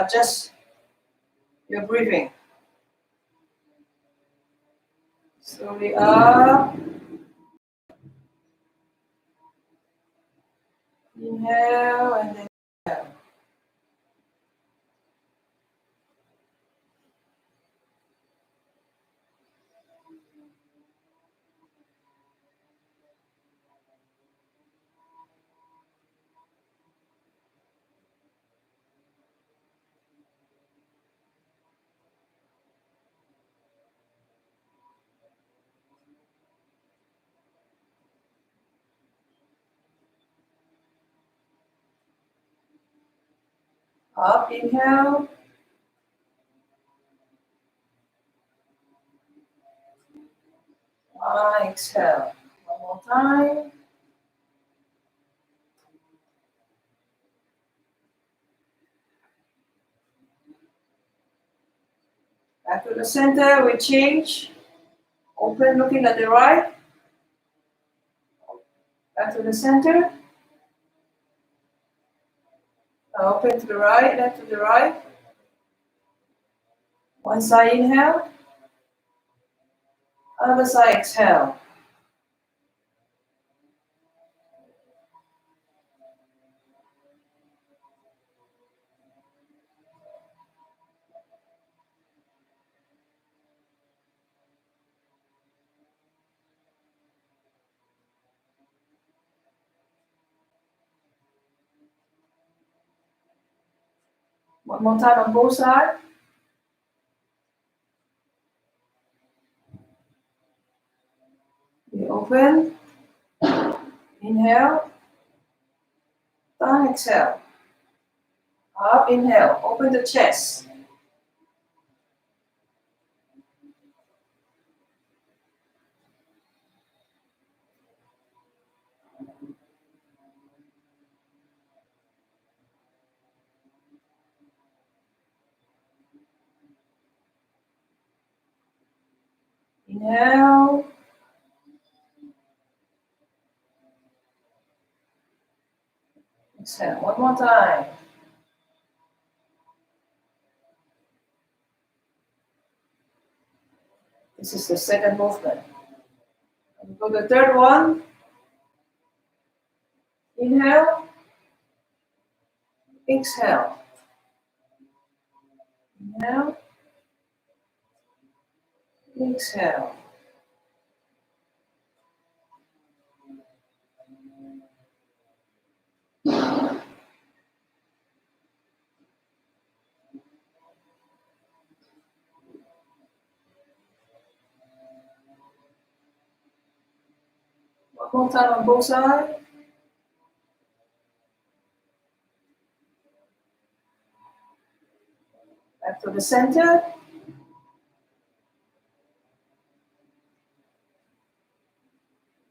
Adjust your breathing. Slowly up. Inhale and then exhale. Up, inhale. Exhale. One more time. Back to the center, we change. Open, looking at the right. Back to the center. Open to the right, left to the right. One side inhale. Other side exhale. One more time on both sides. We open. Inhale. Down, exhale. Up, inhale. Open the chest. Inhale. Exhale. One more time. This is the second movement. And for the third one, inhale. Exhale. Inhale. Exhale. One more time on both sides. Back to the center.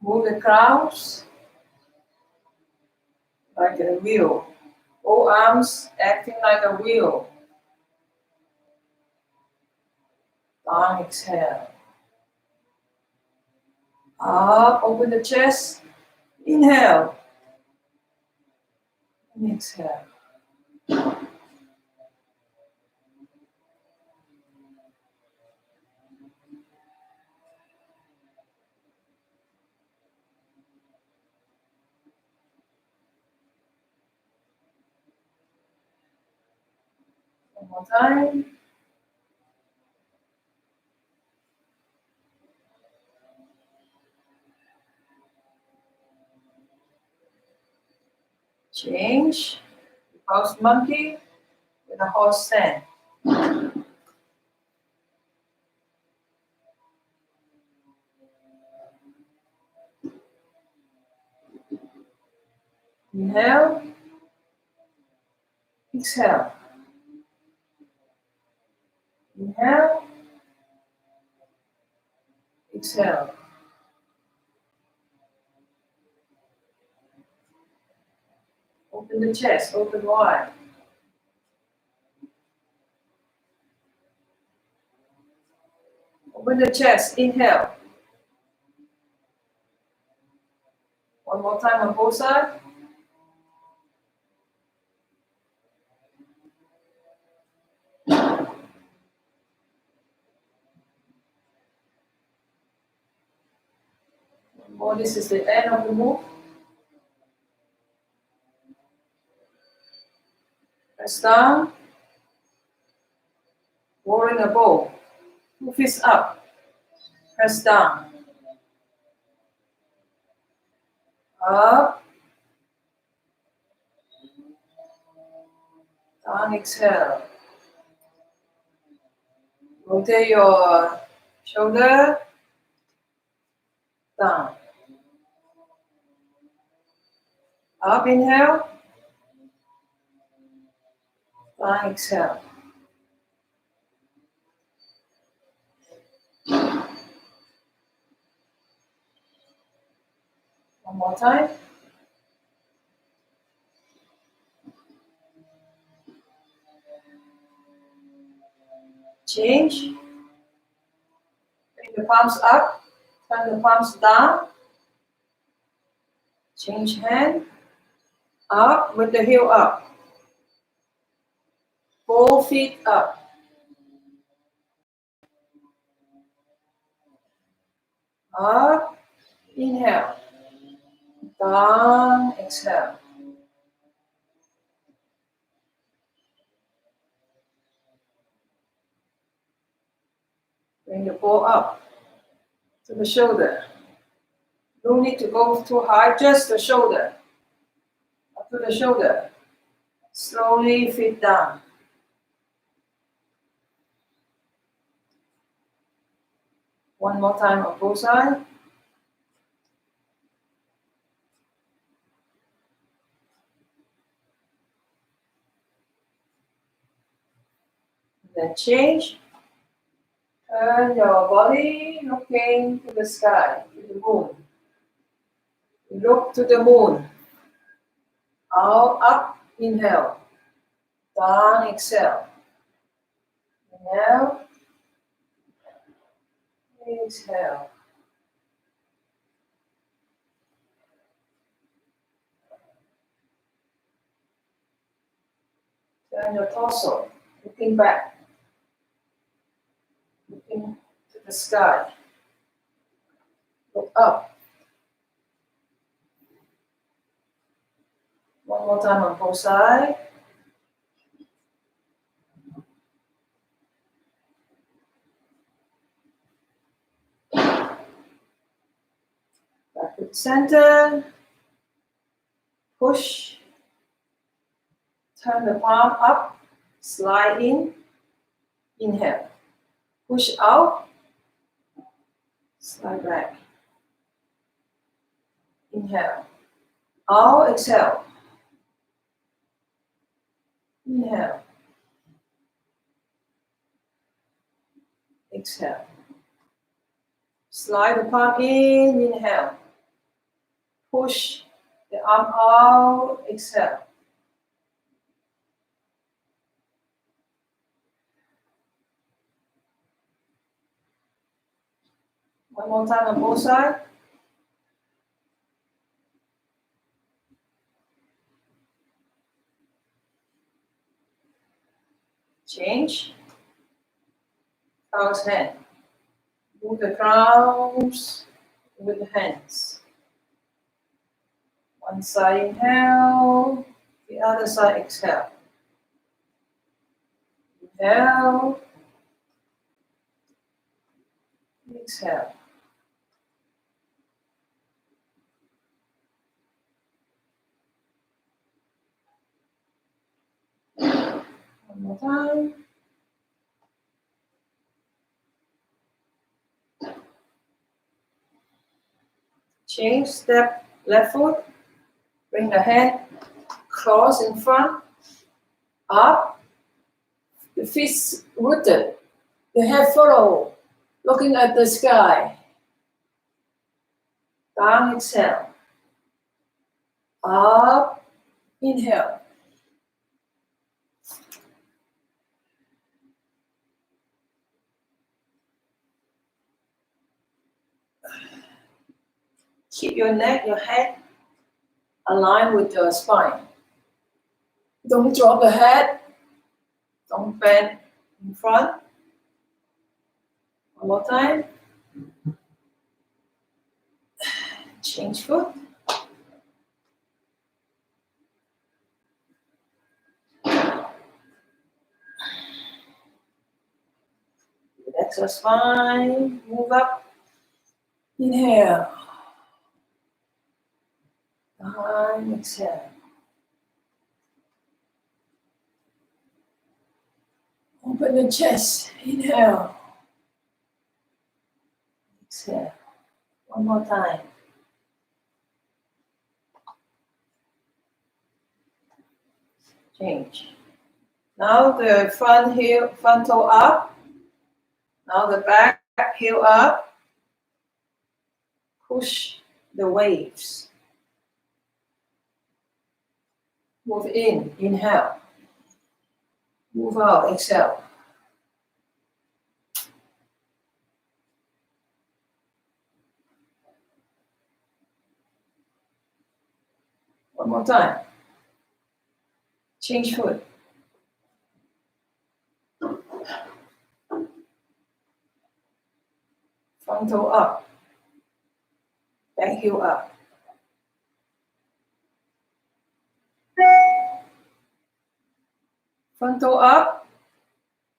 Move the crowns like a wheel. All arms acting like a wheel. Down, exhale. Up, open the chest. Inhale. And exhale. One more time. Change. Horse monkey with a horse stand. Inhale. Exhale. Inhale. Exhale. Open the chest, open wide. Open the chest, inhale. One more time on both sides. Or this is the end of the move. Press down. Rolling a ball. 2 fists up. Press down. Up. Down, exhale. Rotate your shoulder. Down. Up, inhale. Down, exhale. One more time. Change. Bring the palms up. Turn the palms down. Change hand. Up with the heel up. 4 feet up. Up. Inhale. Down. Exhale. Bring the ball up to the shoulder. No need to go too high, just the shoulder. Up to the shoulder. Slowly feet down. One more time on both sides. Then change. Turn your body looking to the sky, to the moon. Look to the moon. Out, up, inhale. Down, exhale. Inhale. Exhale. Turn your torso, looking back. Looking to the sky. Look up. One more time on both sides. Back to the center. Push. Turn the palm up. Slide in. Inhale. Push out. Slide back. Inhale. Out, exhale. Inhale. Exhale. Slide the palm in, inhale. Push the arm out, exhale. One more time on both sides. Change. Cross hand. Move the crowns with the hands. One side inhale, the other side exhale. Inhale. Exhale. One more time. Change, step left foot. Bring the hand cross in front. Up. The feet rooted. The head follow. Looking at the sky. Down, exhale. Up. Inhale. Keep your neck, your head aligned with your spine. Don't drop the head. Don't bend in front. One more time. Change foot. Relax your spine. Move up. Inhale. Behind. Exhale. Open the chest. Inhale. Exhale. One more time. Change. Now the front heel, front toe up. Now the back heel up. Push the waves. Move in. Inhale. Move out. Exhale. One more time. Change foot. Front toe up. Back heel up. Front toe up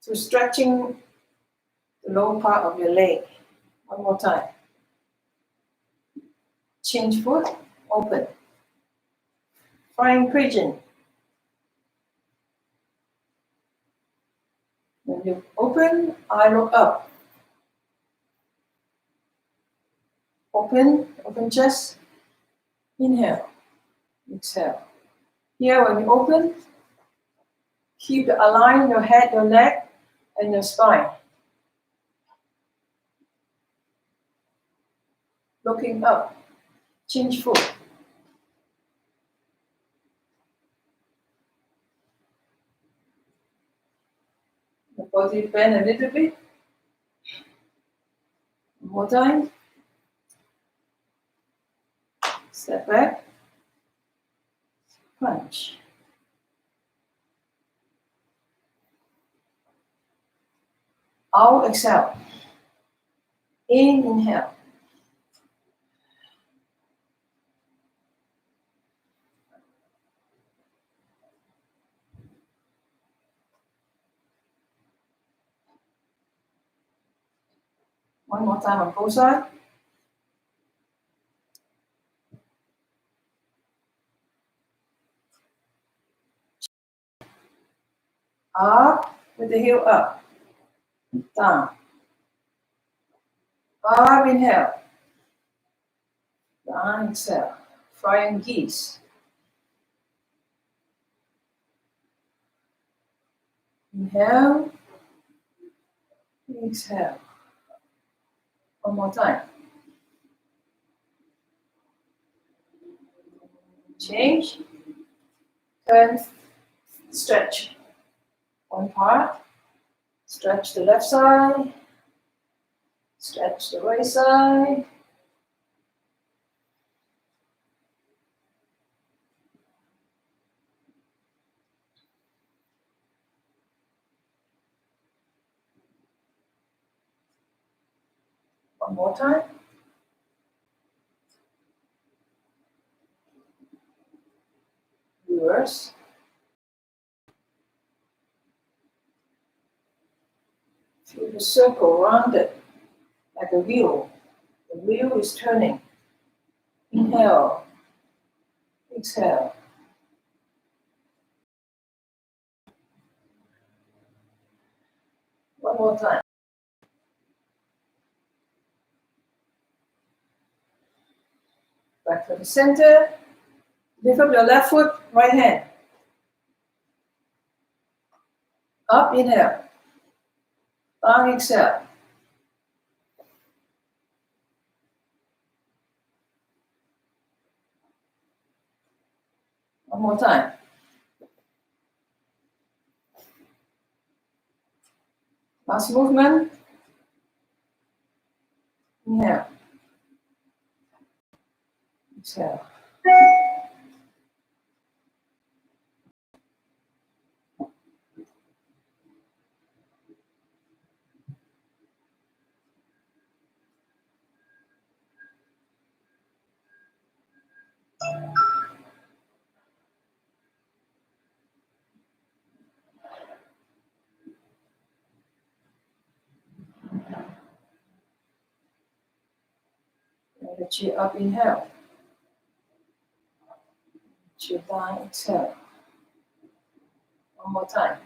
to stretching the lower part of your leg. One more time. Change foot. Open. Flying pigeon. When you open, I look up. Open chest. Inhale. Exhale. Here, when you open, keep align your head, your neck, and your spine. Looking up. Change foot. The body bend a little bit. One more time. Step back. Punch. Out, exhale. In, inhale. One more time on both sides. Up with the heel up. Down. Up, inhale. Down, exhale. Flying geese. Inhale. Exhale. One more time. Change. Turn. Stretch. One part. Stretch the left side. Stretch the right side. One more time. Reverse. Feel the circle rounded like a wheel. The wheel is turning. Inhale. Exhale. One more time. Back to the center. Lift up your left foot, right hand. Up, inhale. Down, exhale. One more time. Last movement. Inhale. Exhale. the chin up, inhale. Chin down, exhale. One more time.